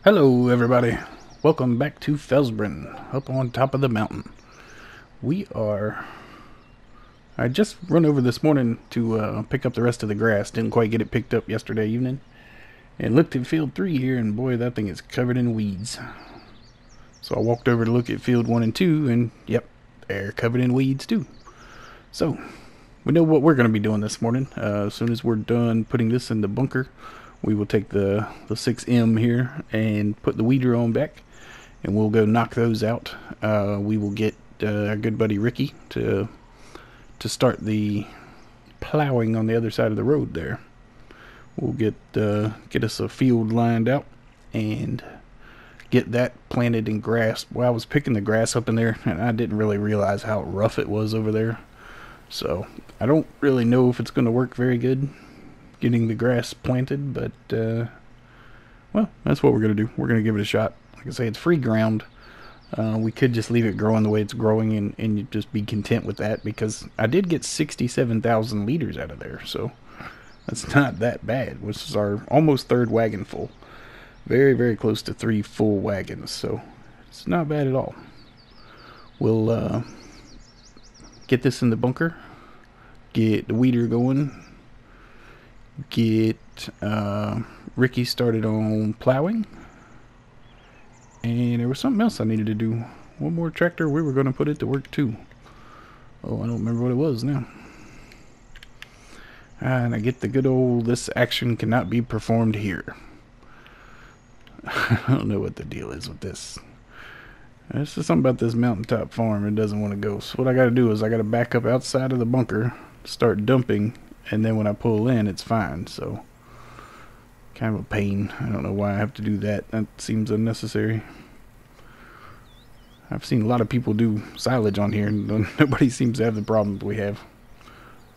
Hello everybody, welcome back to Felsbrunn, up on top of the mountain. I just run over this morning to pick up the rest of the grass, didn't quite get it picked up yesterday evening, and looked at field 3 here, and boy, that thing is covered in weeds. So I walked over to look at field 1 and 2, and yep, they're covered in weeds too. So, we know what we're going to be doing this morning. As soon as we're done putting this in the bunker, we will take the 6M here and put the weeder on back, and we'll go knock those out. We will get our good buddy Ricky to start the plowing on the other side of the road there. We'll get us a field lined out and get that planted in grass. Well, I was picking the grass up in there, and I didn't really realize how rough it was over there. So I don't really know if it's going to work very good getting the grass planted, but well, that's what we're going to do. We're going to give it a shot. Like I say, it's free ground. We could just leave it growing the way it's growing and just be content with that, because I did get 67,000 liters out of there, so that's not that bad, which is our almost third wagon full. Very, very close to 3 full wagons, so it's not bad at all. We'll get this in the bunker, get the weeder going, get Ricky started on plowing, and there was something else I needed to do. One more tractor, we were going to put it to work too. Oh, I don't remember what it was now. And I get the good old, this action cannot be performed here. I don't know what the deal is with this. It's just something about this mountaintop farm, it doesn't want to go. So what I got to do is I got to back up outside of the bunker, start dumping, and then when I pull in, it's fine. So kind of a pain. I don't know why I have to do that. That seems unnecessary. I've seen a lot of people do silage on here, and nobody seems to have the problems we have.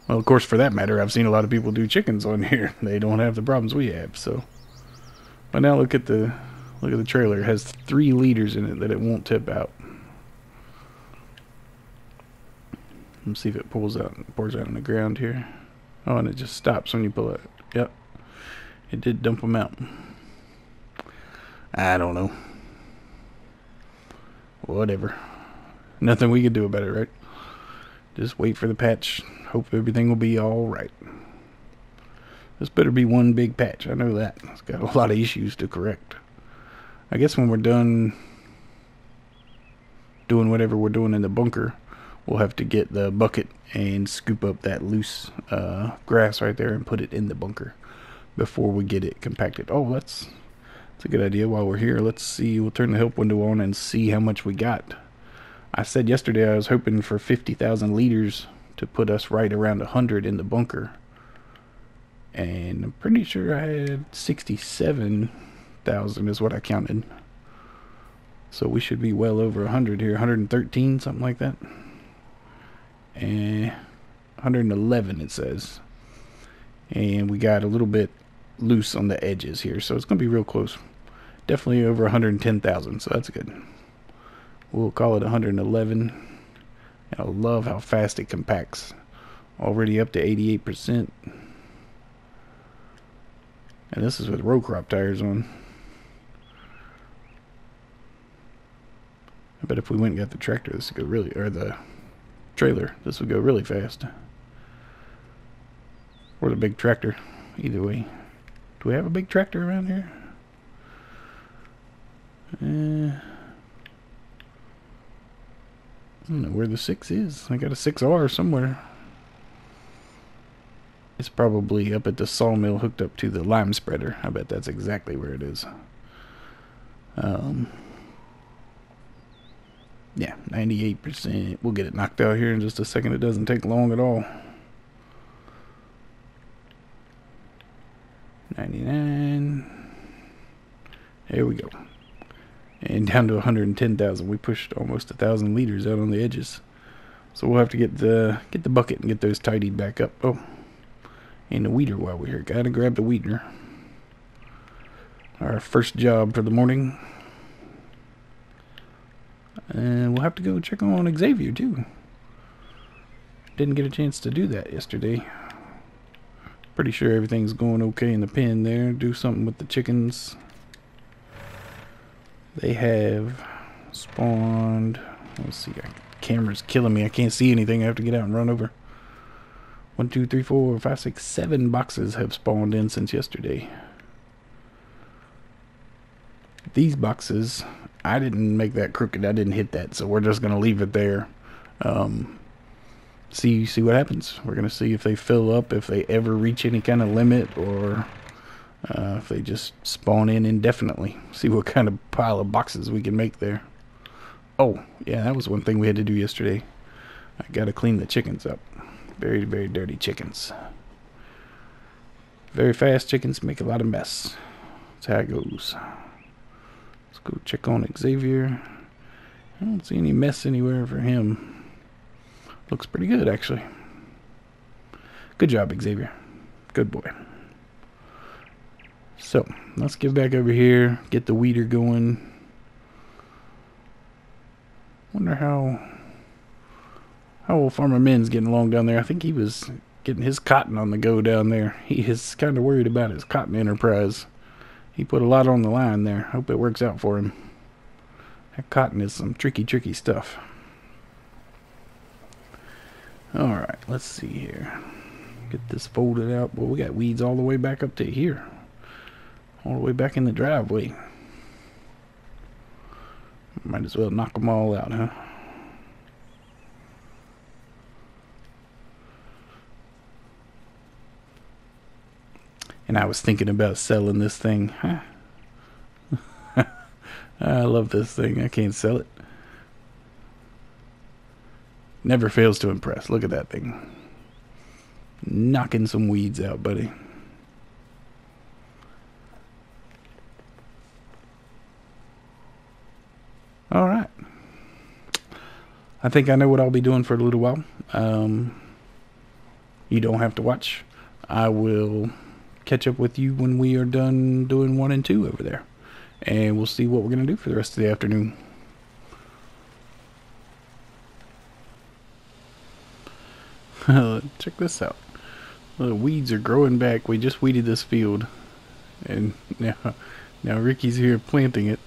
Well, of course, for that matter, I've seen a lot of people do chickens on here. They don't have the problems we have. So, but now look at the trailer. It has 3 liters in it that it won't tip out. Let's see if it pours out on the ground here. Oh, and it just stops when you pull it. Yep, it did dump them out. I don't know. Whatever. Nothing we can do about it, right? Just wait for the patch. Hope everything will be alright. This better be one big patch. I know that. It's got a lot of issues to correct. I guess when we're done doing whatever we're doing in the bunker, we'll have to get the bucket and scoop up that loose grass right there and put it in the bunker before we get it compacted. Oh, that's a good idea. While we're here, let's see. We'll turn the help window on and see how much we got. I said yesterday I was hoping for 50,000 liters to put us right around 100 in the bunker. And I'm pretty sure I had 67,000 is what I counted. So we should be well over 100 here. 113, something like that. And 111 it says. And we got a little bit loose on the edges here, so it's going to be real close. Definitely over 110,000, so that's good. We'll call it 111. And I love how fast it compacts. Already up to 88%. And this is with row crop tires on. I bet if we went and got the tractor, this would go really, or the trailer, this would go really fast. Or the big tractor. Either way. Do we have a big tractor around here? I don't know where the 6 is. I got a 6R somewhere. It's probably up at the sawmill hooked up to the lime spreader. I bet that's exactly where it is. Yeah, 98%. We'll get it knocked out here in just a second. It doesn't take long at all. 99. There we go. And down to 110,000. We pushed almost 1,000 liters out on the edges. So we'll have to get the bucket and get those tidied back up. Oh, and the weeder while we're here. Gotta grab the weeder. Our first job for the morning. And we'll have to go check on Xavier too. Didn't get a chance to do that yesterday. Pretty sure everything's going okay in the pen there. Do something with the chickens. They have spawned. Let's see. Camera's killing me. I can't see anything. I have to get out and run over. 1, 2, 3, 4, 5, 6, 7 boxes have spawned in since yesterday. These boxes, I didn't make that crooked. I didn't hit that, so we're just gonna leave it there. See what happens. We're gonna see if they fill up, if they ever reach any kind of limit, or if they just spawn in indefinitely. See what kind of pile of boxes we can make there. Oh, yeah, that was one thing we had to do yesterday. I gotta clean the chickens up. Very, very dirty chickens. Very fast chickens make a lot of mess. That's how it goes. Let's go check on Xavier. I don't see any mess anywhere for him. Looks pretty good, actually. Good job, Xavier. Good boy. So, let's get back over here, get the weeder going. Wonder how old Farmer Minn's getting along down there. I think he was getting his cotton on the go down there. He is kind of worried about his cotton enterprise. He put a lot on the line there. Hope it works out for him. That cotton is some tricky stuff. Alright, let's see here. Get this folded out. Well, we got weeds all the way back up to here. All the way back in the driveway. Might as well knock them all out, huh? And I was thinking about selling this thing. Huh? I love this thing. I can't sell it. Never fails to impress. Look at that thing. Knocking some weeds out, buddy. Alright. I think I know what I'll be doing for a little while. You don't have to watch. I will catch up with you when we are done doing 1 and 2 over there. And we'll see what we're going to do for the rest of the afternoon. Check this out. The weeds are growing back. We just weeded this field. And now Ricky's here planting it.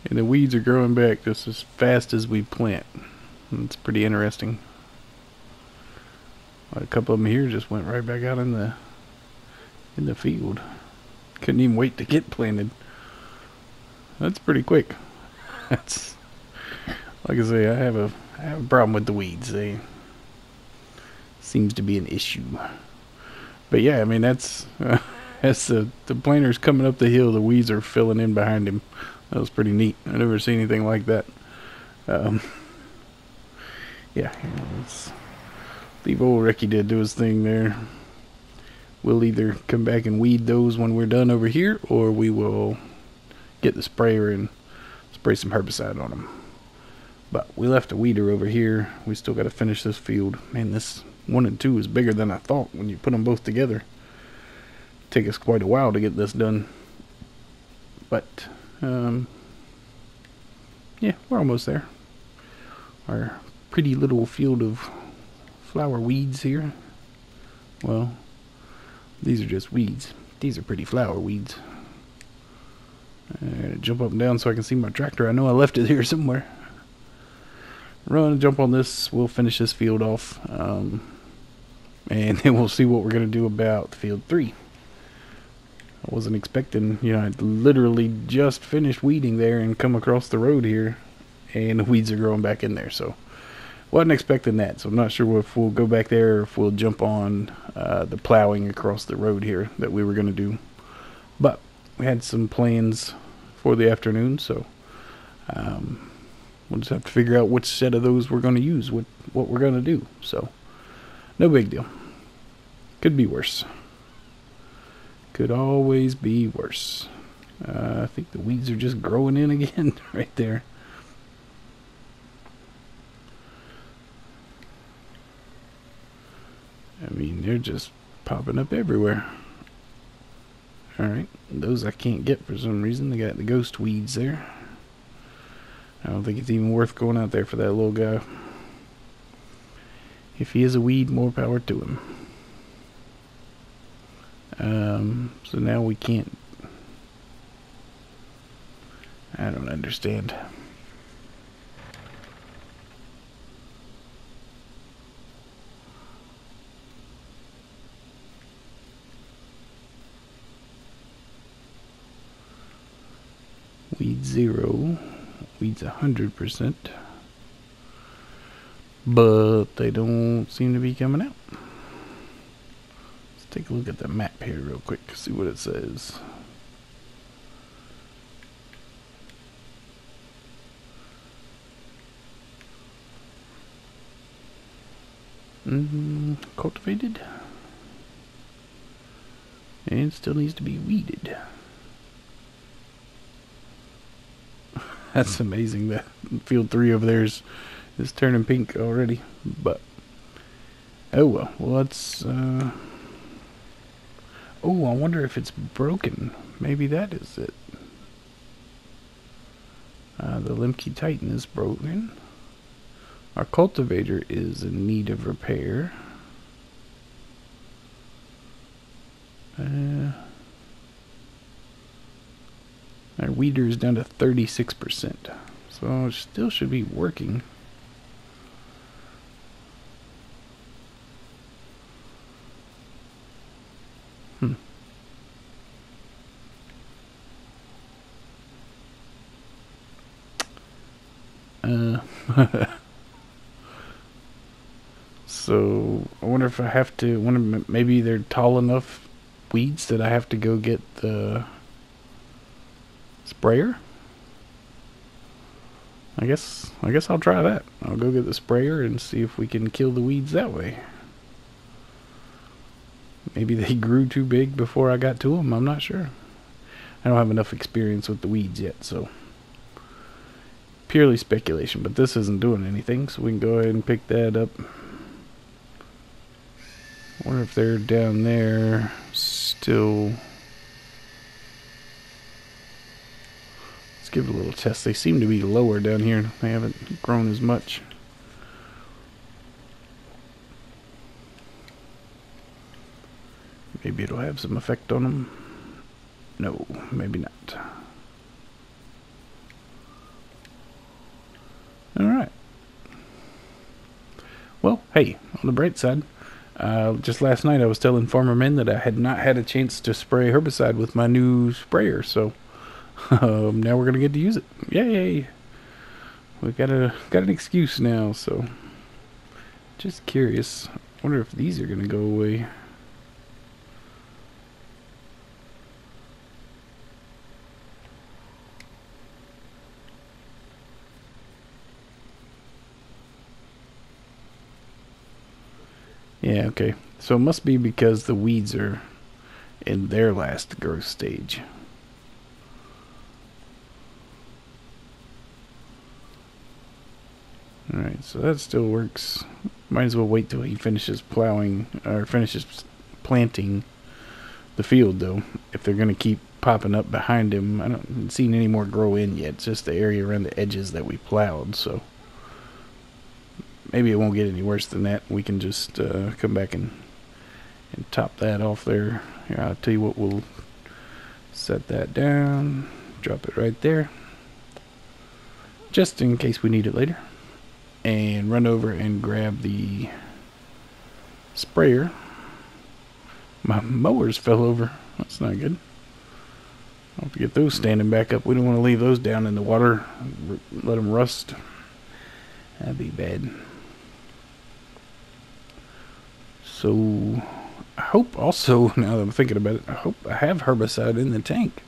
And the weeds are growing back just as fast as we plant. It's pretty interesting. A couple of them here just went right back out in the field. Couldn't even wait to get planted. That's pretty quick. That's, like I say, I have a problem with the weeds. They seems to be an issue. But yeah, I mean that's as the planter's coming up the hill, the weeds are filling in behind him. That was pretty neat. I never seen anything like that. Yeah, let's leave old Ricky to do his thing there. We'll either come back and weed those when we're done over here, or we will get the sprayer and spray some herbicide on them. But we left a weeder over here. We still got to finish this field. Man, this 1 and 2 is bigger than I thought when you put them both together. Take us quite a while to get this done. But yeah, we're almost there. Our pretty little field of flower weeds here. Well, these are just weeds. These are pretty flower weeds. I gotta jump up and down so I can see my tractor. I know I left it here somewhere. Run, jump on this. We'll finish this field off. And then we'll see what we're going to do about field 3. I wasn't expecting, you know, I'd literally just finished weeding there and come across the road here. And the weeds are growing back in there. So, wasn't expecting that. So, I'm not sure if we'll go back there or if we'll jump on the plowing across the road here that we were going to do. But, we had some plans for the afternoon. So, we'll just have to figure out which set of those we're going to use, what we're going to do. So, no big deal. Could be worse. Could always be worse. I think the weeds are just growing in again right there. I mean, they're just popping up everywhere. Alright, those I can't get for some reason. They got the ghost weeds there. I don't think it's even worth going out there for that little guy. If he is a weed, more power to him. So now we can't. I don't understand. Weed 0, weeds 100%, but they don't seem to be coming out. Let's take a look at the map here real quick, see what it says. Cultivated, and still needs to be weeded. That's amazing that field 3 over there is turning pink already, but oh well. Let's oh, I wonder if it's broken. Maybe that is it. The Limkey Titan is broken. Our cultivator is in need of repair. Our weeder is down to 36%, so it still should be working. So I wonder if I have to. Maybe they're tall enough weeds that I have to go get the sprayer. I guess I'll try that. I'll go get the sprayer and see if we can kill the weeds that way. Maybe they grew too big before I got to them. I'm not sure. I don't have enough experience with the weeds yet, so purely speculation. But this isn't doing anything, so we can go ahead and pick that up. I wonder if they're down there still. Let's give it a little test. They seem to be lower down here. They haven't grown as much. Maybe it'll have some effect on them. No, maybe not. Alright. Well, hey, on the bright side, just last night I was telling Farmer Minn that I had not had a chance to spray herbicide with my new sprayer, so now we're gonna get to use it. Yay! We got an excuse now. So, just curious. I wonder if these are gonna go away. Yeah, okay. So it must be because the weeds are in their last growth stage. Alright, so that still works. Might as well wait till he finishes plowing, or finishes planting the field, though. If they're going to keep popping up behind him, I haven't seen any more grow in yet. It's just the area around the edges that we plowed, so maybe it won't get any worse than that. We can just come back and top that off there. Here, I'll tell you what, we'll set that down, drop it right there, just in case we need it later, and run over and grab the sprayer. My mowers fell over. That's not good. I'll have to get those standing back up. We don't want to leave those down in the water, let them rust. That'd be bad. So I hope also, now that I'm thinking about it, I hope I have herbicide in the tank.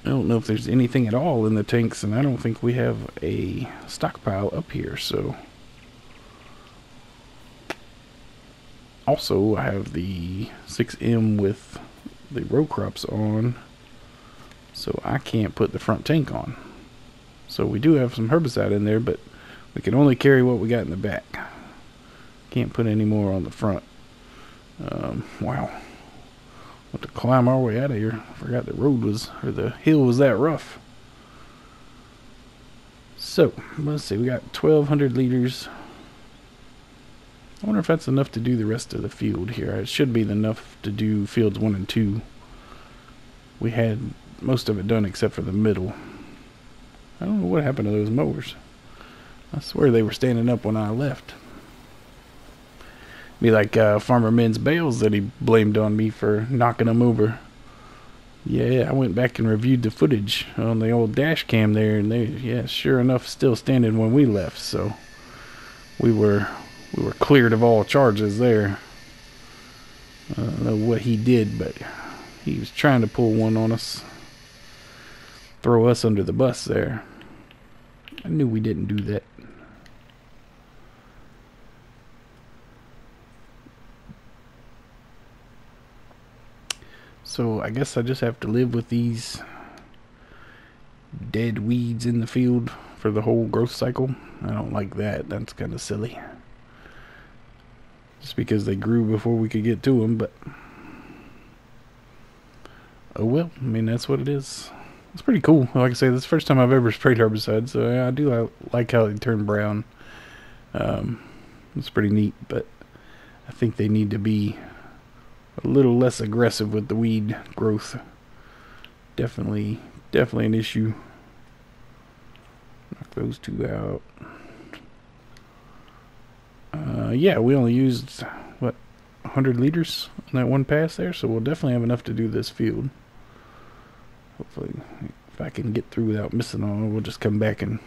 I don't know if there's anything at all in the tanks, and I don't think we have a stockpile up here, so. Also, I have the 6M with the row crops on, so I can't put the front tank on. So we do have some herbicide in there, but we can only carry what we got in the back. Can't put any more on the front. Wow. We'll have to climb our way out of here. I forgot the road was, or the hill was that rough. So, let's see, we got 1,200 liters. I wonder if that's enough to do the rest of the field here. It should be enough to do fields 1 and 2. We had most of it done except for the middle. I don't know what happened to those mowers. I swear they were standing up when I left. Be like Farmer Minn's bales that he blamed on me for knocking them over. Yeah, I went back and reviewed the footage on the old dash cam there, and they, yeah, sure enough, still standing when we left. So we were cleared of all charges there. I don't know what he did, but he was trying to pull one on us, throw us under the bus there. I knew we didn't do that. So I guess I just have to live with these dead weeds in the field for the whole growth cycle. I don't like that. That's kind of silly. Just because they grew before we could get to them, but oh well. I mean, that's what it is. It's pretty cool. Like I say, this is the first time I've ever sprayed herbicide, so yeah, I do like how they turn brown. It's pretty neat, but I think they need to be a little less aggressive with the weed growth. Definitely an issue. Knock those two out. Yeah, we only used, what, 100 liters on that one pass there, so we'll definitely have enough to do this field. Hopefully, if I can get through without missing all, we'll just come back and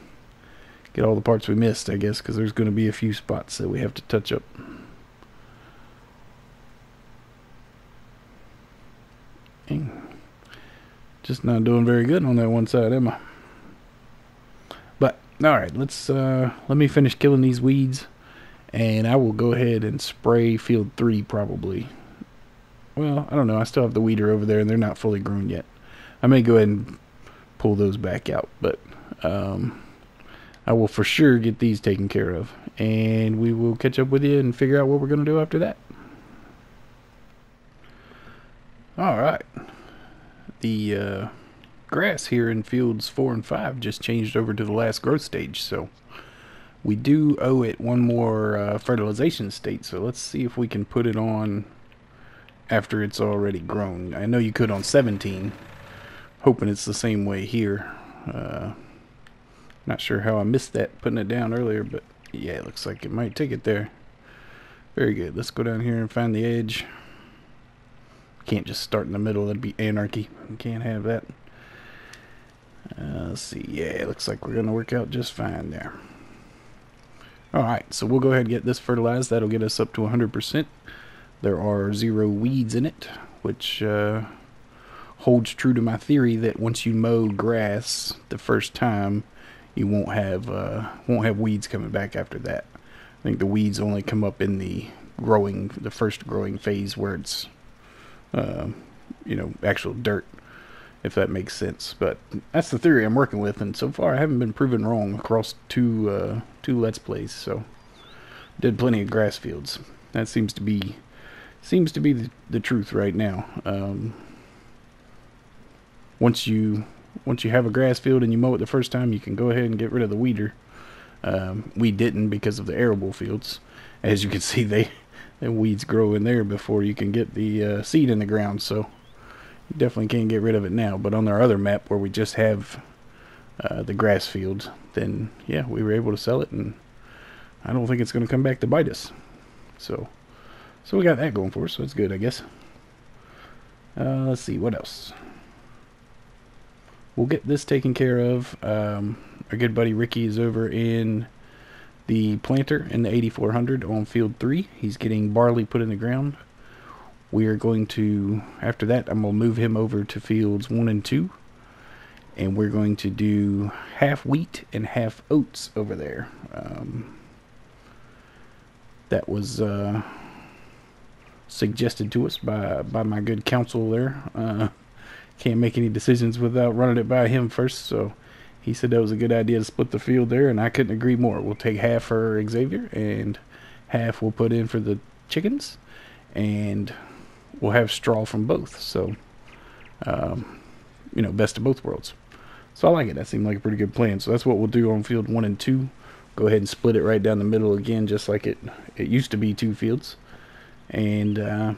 get all the parts we missed, I guess, because there's going to be a few spots that we have to touch up. Dang. Just not doing very good on that one side, am I? But, alright, let me finish killing these weeds, and I will go ahead and spray field 3 probably. Well, I don't know, I still have the weeder over there, and they're not fully grown yet. I may go ahead and pull those back out, but I will for sure get these taken care of, and we will catch up with you and figure out what we're going to do after that. Alright, the grass here in fields 4 and 5 just changed over to the last growth stage, so we do owe it one more fertilization state, so let's see if we can put it on after it's already grown. I know you could on 17, hoping it's the same way here. Not sure how I missed that putting it down earlier, but yeah, it looks like it might take it there. Very good. Let's go down here and find the edge. Can't just start in the middle, that'd be anarchy. We can't have that. Let's see. Yeah, it looks like we're going to work out just fine there. Alright, so we'll go ahead and get this fertilized. That'll get us up to 100%. There are 0 weeds in it, which holds true to my theory that once you mow grass the first time, you won't have weeds coming back after that. I think the weeds only come up in the first growing phase where it's actual dirt, if that makes sense. But that's the theory I'm working with, and so far I haven't been proven wrong across two Let's Plays. So did plenty of grass fields. That seems to be the truth right now. Once you have a grass field and you mow it the first time, you can go ahead and get rid of the weeder. We didn't because of the arable fields. As you can see, the weeds grow in there before you can get the seed in the ground, so you definitely can't get rid of it now. But on our other map where we just have the grass field, then yeah, we were able to sell it, and I don't think it's going to come back to bite us. So we got that going for us, so it's good, I guess. Let's see, what else? We'll get this taken care of. Our good buddy Ricky is over in the planter in the 8400 on field 3. He's getting barley put in the ground. We are going to, after that, I'm going to move him over to fields 1 and 2. And we're going to do half wheat and half oats over there. That was suggested to us by my good counsel there. Can't make any decisions without running it by him first, so he said that was a good idea to split the field there, and I couldn't agree more. We'll take half for Xavier, and half we'll put in for the chickens, and we'll have straw from both. So, best of both worlds. So I like it. That seemed like a pretty good plan. So that's what we'll do on field 1 and 2. Go ahead and split it right down the middle again, just like it used to be 2 fields. And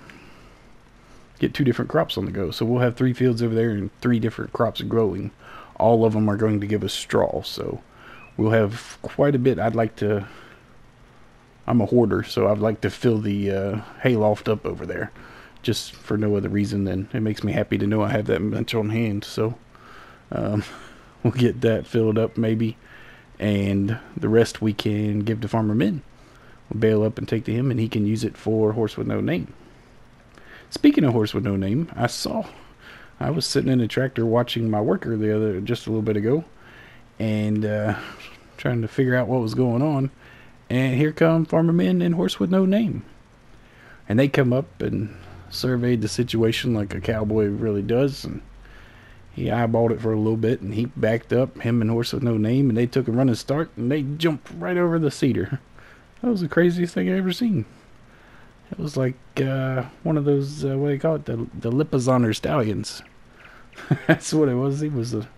get 2 different crops on the go. So we'll have 3 fields over there and 3 different crops growing. All of them are going to give us straw, so we'll have quite a bit. I'm a hoarder, so I'd like to fill the hayloft up over there, just for no other reason than it makes me happy to know I have that much on hand. So we'll get that filled up maybe, and the rest we can give to Farmer Minn. We'll bale up and take to him, and he can use it for Horse with No Name. Speaking of Horse with No Name, I was sitting in a tractor watching my worker just a little bit ago, and trying to figure out what was going on. And here come Farmer Minn and Horse with No Name, and they come up and surveyed the situation like a cowboy really does, and he eyeballed it for a little bit, and he backed up, him and Horse with No Name, and they took a running start, and they jumped right over the cedar. That was the craziest thing I ever seen. It was like one of those, what do you call it, the Lipizzan stallions. That's what it was. He was a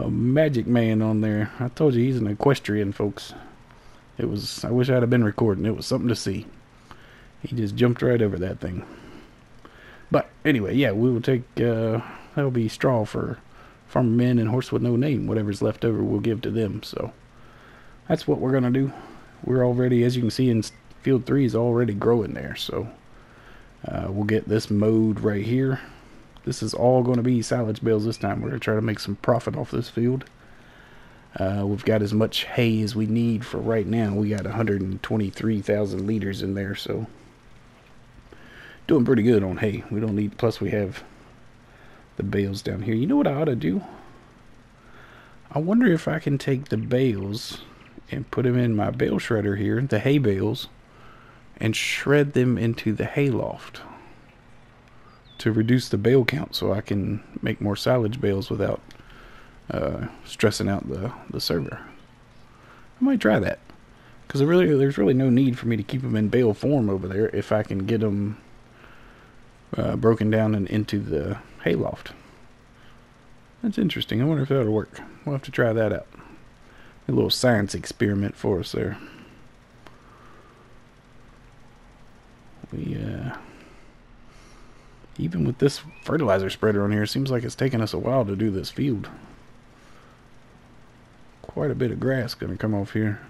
magic man on there. I told you, he's an equestrian, folks. It was, I wish I'd have been recording. It was something to see. He just jumped right over that thing. But anyway, yeah, we will take, that'll be straw for Farmer Minn and Horse with No Name. Whatever's left over, we'll give to them. So that's what we're going to do. We're already, as you can see in field 3, is already growing there. So we'll get this mowed right here. This is all going to be silage bales this time. We're going to try to make some profit off this field. We've got as much hay as we need for right now. We got 123,000 liters in there, so doing pretty good on hay. We don't need, plus we have the bales down here. You know what I ought to do? I wonder if I can take the bales and put them in my bale shredder here, the hay bales, and shred them into the hay loft to reduce the bale count, so I can make more silage bales without stressing out the server. I might try that, because there's really no need for me to keep them in bale form over there if I can get them broken down and into the hayloft. That's interesting. I wonder if that'll work. We'll have to try that out. A little science experiment for us there. Even with this fertilizer spreader on here, it seems like it's taking us a while to do this field. Quite a bit of grass going to come off here.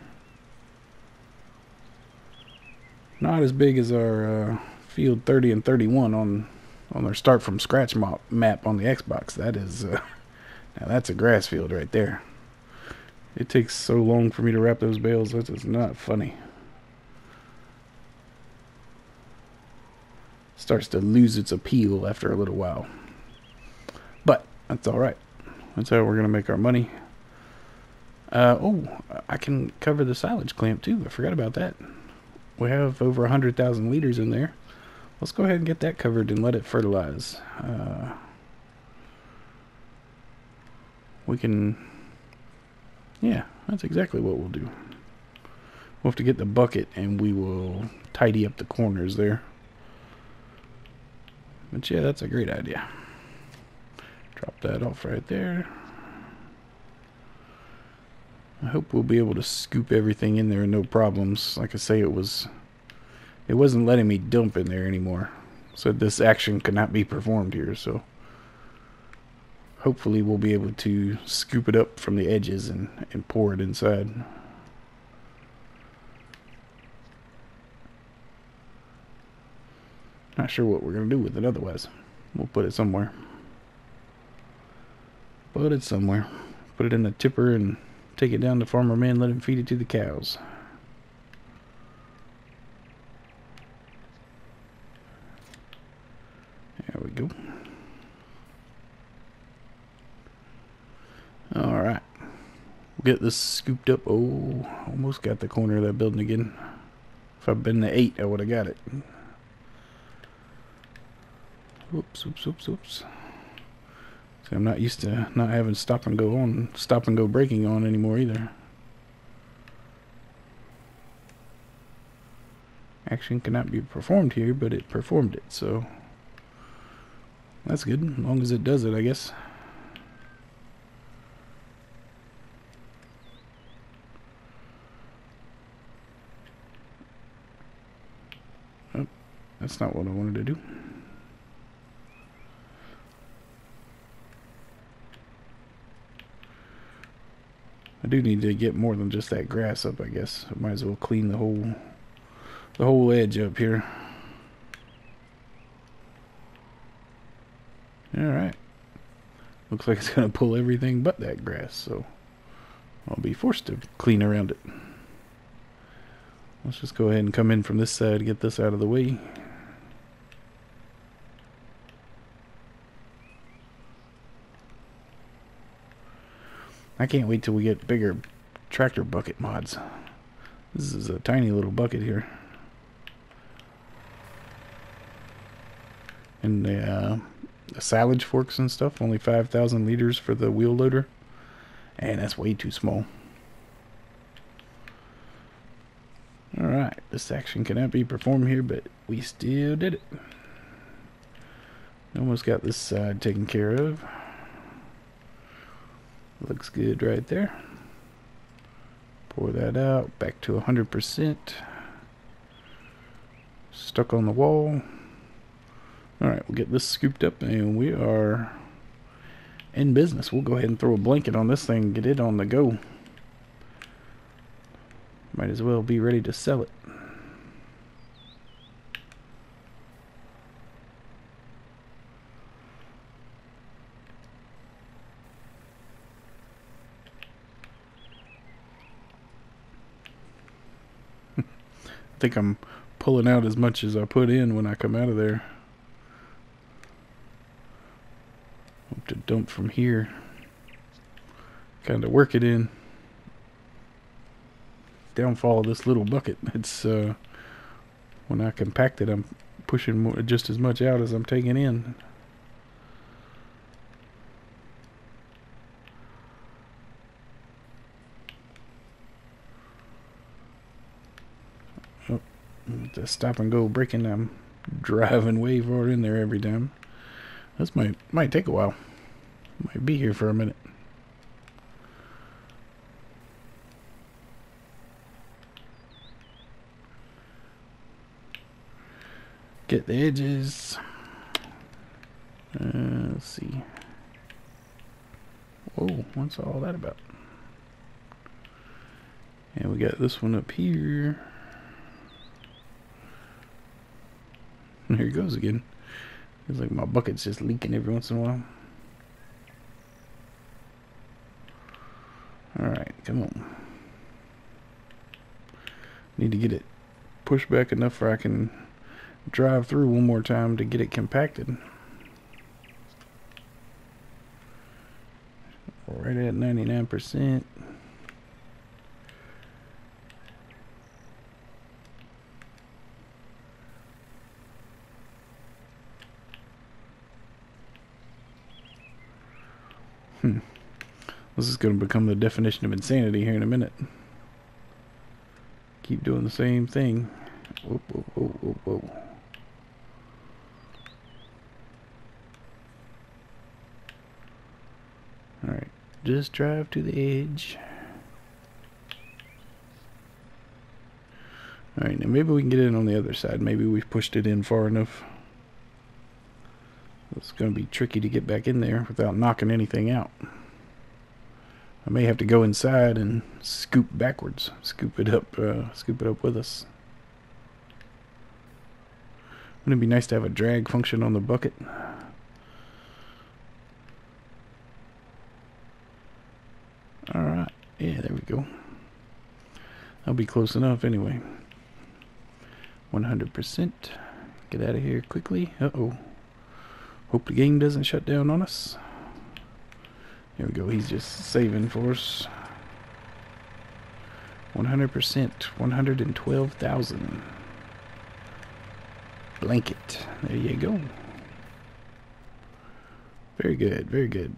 Not as big as our field 30 and 31 on our start from scratch map on the Xbox. That is now that's a grass field right there. It takes so long for me to wrap those bales. That is not funny. Starts to lose its appeal after a little while, but that's all right. That's how we're gonna make our money. Oh, I can cover the silage clamp too. I forgot about that. We have over 100,000 liters in there. Let's go ahead and get that covered and let it fertilize. We can, yeah, that's exactly what we'll do. We'll have to get the bucket and we will tidy up the corners there. But yeah, that's a great idea. Drop that off right there. I hope we'll be able to scoop everything in there, no problems. Like I say, it wasn't letting me dump in there anymore. So this action could not be performed here, so hopefully we'll be able to scoop it up from the edges and pour it inside. Not sure what we're going to do with it otherwise. We'll put it somewhere. Put it somewhere. Put it in a tipper and take it down to Farmer Minn, let him feed it to the cows. There we go. Alright. We'll get this scooped up. Oh, almost got the corner of that building again. If I'd been the 8, I would have got it. Whoops, whoops, whoops, whoops. See, I'm not used to not having stop and go braking on anymore either. Action cannot be performed here, but it performed it, so that's good, as long as it does it, I guess. Oh, that's not what I wanted to do. do need to get more than just that grass up, I guess. I might as well clean the whole edge up here. Alright. Looks like it's going to pull everything but that grass, so I'll be forced to clean around it. Let's just go ahead and come in from this side, get this out of the way. I can't wait till we get bigger tractor bucket mods. This is a tiny little bucket here. And the silage forks and stuff, only 5,000 liters for the wheel loader. And that's way too small. Alright, this action cannot be performed here, but we still did it. Almost got this side taken care of. Looks good right there. Pour that out, back to 100%. Stuck on the wall. Alright, we'll get this scooped up and we are in business. We'll go ahead and throw a blanket on this thing and get it on the go. Might as well be ready to sell it. I think I'm pulling out as much as I put in when I come out of there. Hope to dump from here. Kind of work it in. Downfall of this little bucket. It's when I compact it, I'm pushing more, just as much out as I'm taking in. Oh, the stop and go braking. I'm driving way forward in there every time. This might take a while. Might be here for a minute. Get the edges. Let's see. Whoa, what's all that about? And we got this one up here. Here it goes again. It's like my bucket's just leaking every once in a while. Alright, come on. Need to get it pushed back enough where I can drive through one more time to get it compacted. Right at 99%. This is going to become the definition of insanity here in a minute. Keep doing the same thing. Whoa, whoa, whoa, whoa, whoa. Alright, just drive to the edge. Alright, now maybe we can get in on the other side. Maybe we've pushed it in far enough. It's going to be tricky to get back in there without knocking anything out. I may have to go inside and scoop backwards. Scoop it up with us. Wouldn't it be nice to have a drag function on the bucket? Alright, yeah, there we go. I'll be close enough anyway. 100%. Get out of here quickly. Uh-oh. Hope the game doesn't shut down on us. There we go, he's just saving for us. 100%, 112,000. Blanket. There you go. Very good, very good.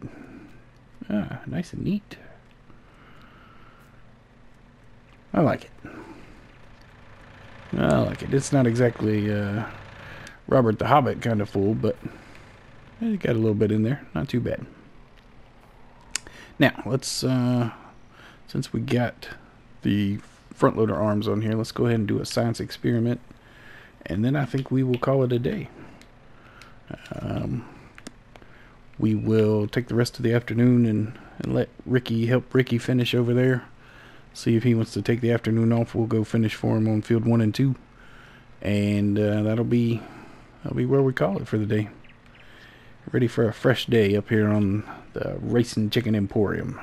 Ah, nice and neat. I like it. I like it. It's not exactly Robert the Hobbit kind of full, but it got a little bit in there. Not too bad. Now, let's, since we got the front loader arms on here, let's go ahead and do a science experiment. And then I think we will call it a day. We will take the rest of the afternoon and and let help Ricky finish over there. See if he wants to take the afternoon off. We'll go finish for him on field 1 and 2, and that'll be where we call it for the day. Ready for a fresh day up here on the Racing Chicken Emporium.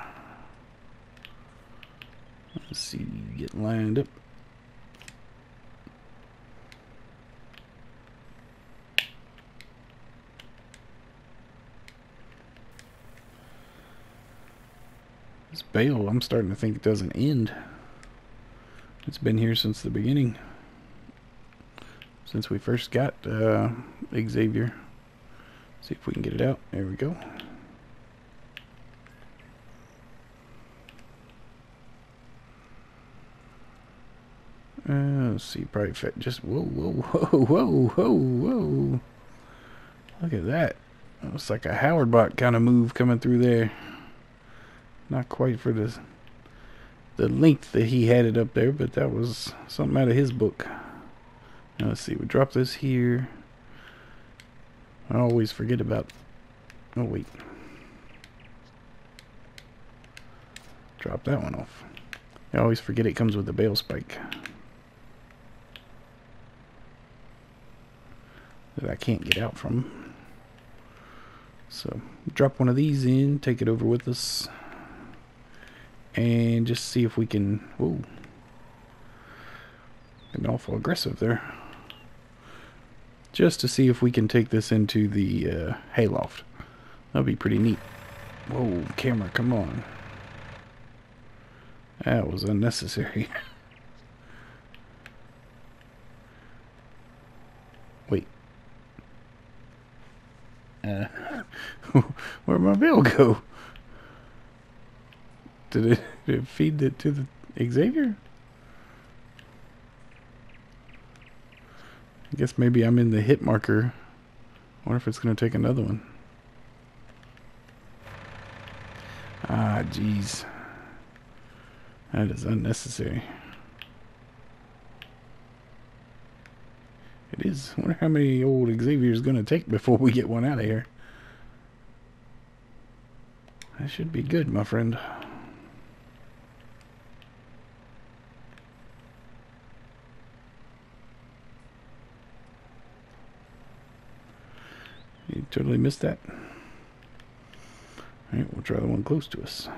Let's see, get lined up. This bale, I'm starting to think it doesn't end. It's been here since the beginning. Since we first got Xavier. See if we can get it out. There we go. Let's see, probably fit just whoa, whoa, whoa, whoa, whoa, whoa. Look at that. It looks like a Howard bot kind of move coming through there. Not quite for the length that he had it up there, but that was something out of his book. Now let's see, we drop this here. I always forget about, oh wait. Drop that one off. I always forget it comes with the bale spike. That I can't get out from. So, drop one of these in, take it over with us. And just see if we can, whoa. Been awful aggressive there. Just to see if we can take this into the hayloft. That'd be pretty neat. Whoa, camera, come on. That was unnecessary. Wait. Where'd my bill go? Did it feed it to the Xavier? I guess maybe I'm in the hit marker. I wonder if it's going to take another one. Ah, jeez. That is unnecessary. It is. I wonder how many old Xavier's going to take before we get one out of here. That should be good, my friend. You totally missed that. Alright, we'll try the one close to us.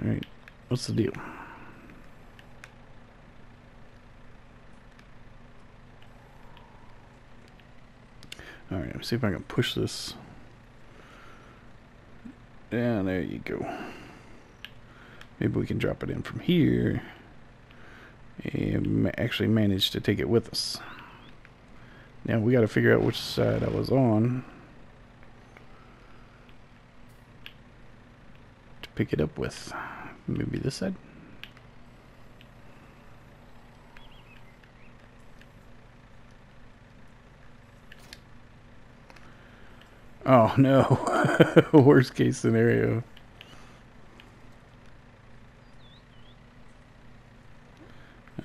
Alright, what's the deal? Alright, let me see if I can push this down. There you go. Maybe we can drop it in from here and actually manage to take it with us. Now we got to figure out which side I was on to pick it up with. Maybe this side? Oh no. Worst case scenario.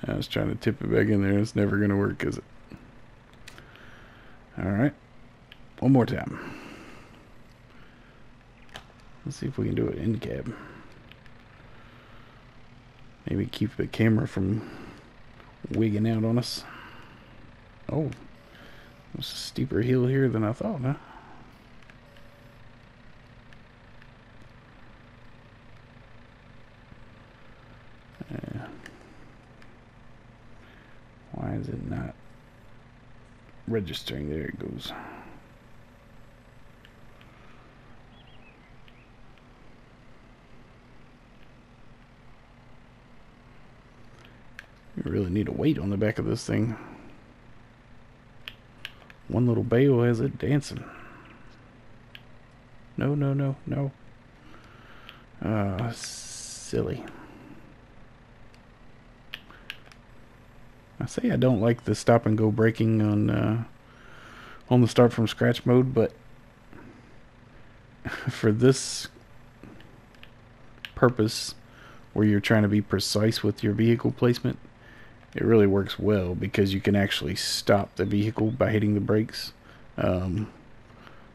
I was trying to tip it back in there. It's never going to work, is it? Alright. One more time. Let's see if we can do it in cab. Maybe keep the camera from wigging out on us. Oh. There's a steeper hill here than I thought, huh? Why is it not registering? There it goes. You really need a weight on the back of this thing. One little bale has it dancing. No, no, no, no. Silly. I say I don't like the stop and go braking on the start from scratch mode, but for this purpose where you're trying to be precise with your vehicle placement, it really works well because you can actually stop the vehicle by hitting the brakes.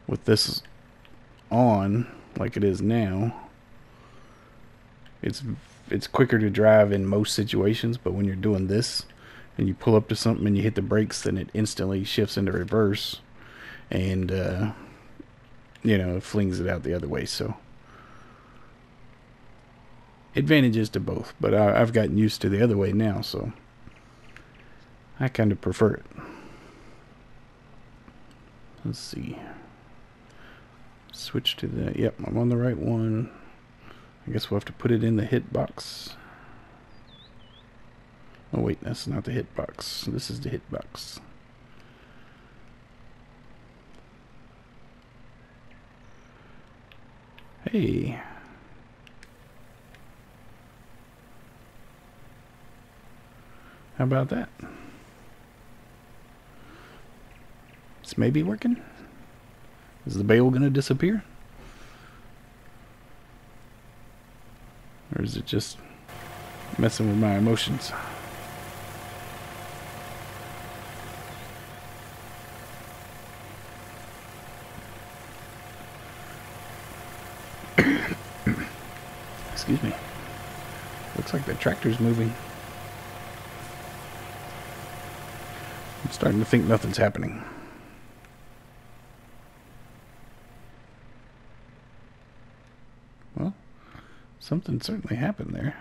with this on like it is now, it's quicker to drive in most situations, but when you're doing this and you pull up to something and you hit the brakes, then it instantly shifts into reverse and it flings it out the other way. So advantages to both, but I've gotten used to the other way now, so I kind of prefer it. Let's see. Switch to the, yep, I'm on the right one. I guess we'll have to put it in the hit box. Oh wait, that's not the hit box. This is the hit box. Hey. How about that? It's maybe working. Is the bale gonna disappear? Or is it just messing with my emotions? Excuse me. Looks like the tractor's moving. I'm starting to think nothing's happening. Well, something certainly happened there.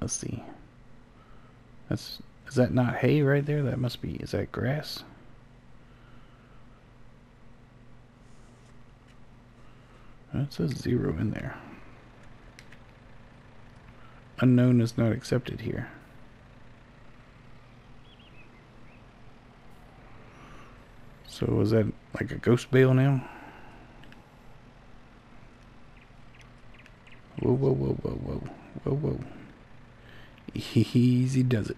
Let's see. Is that not hay right there? That must be, is that grass? It says 0 in there. Unknown is not accepted here. So is that like a ghost bale now? Whoa, whoa, whoa, whoa, whoa, whoa, whoa. Easy does it.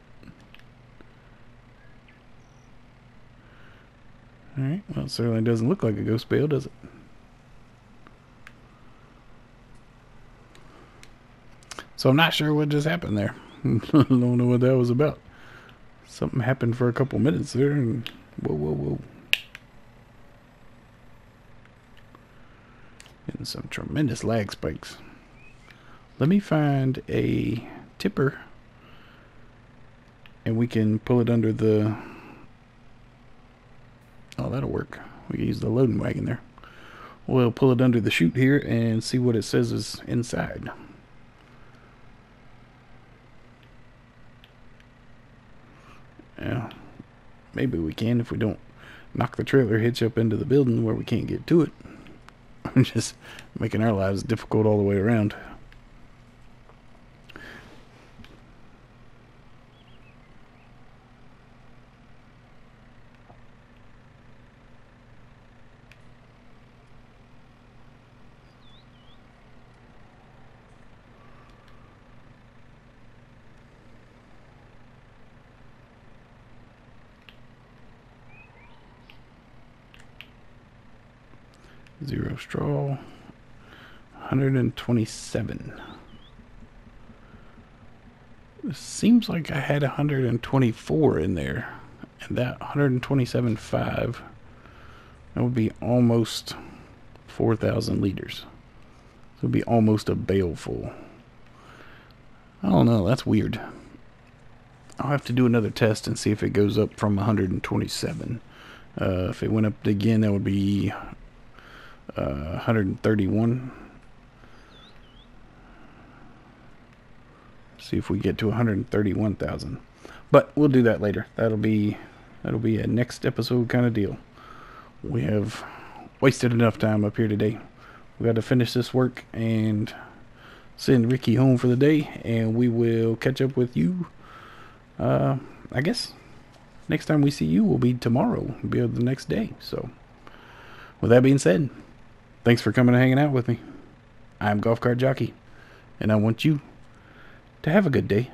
Alright, well it certainly doesn't look like a ghost bale, does it? So I'm not sure what just happened there. I don't know what that was about. Something happened for a couple minutes there and whoa, whoa, whoa. Getting some tremendous lag spikes. Let me find a tipper and we can pull it under the, oh that'll work. We can use the loading wagon there. We'll pull it under the chute here and see what it says is inside. Yeah, maybe we can if we don't knock the trailer hitch up into the building where we can't get to it. I'm just making our lives difficult all the way around. Zero straw. 127. It seems like I had 124 in there, and that 127.5, that would be almost 4,000 liters. So it would be almost a bale full. I don't know, that's weird. I'll have to do another test and see if it goes up from 127. If it went up again, that would be 131. See if we get to 131,000. But we'll do that later. That'll be a next episode kind of deal. We have wasted enough time up here today. We got to finish this work and send Ricky home for the day, and we will catch up with you. I guess next time we see you will be tomorrow. It'll be the next day. So, with that being said, thanks for coming and hanging out with me. I'm Golf Cart Jockey, and I want you to have a good day.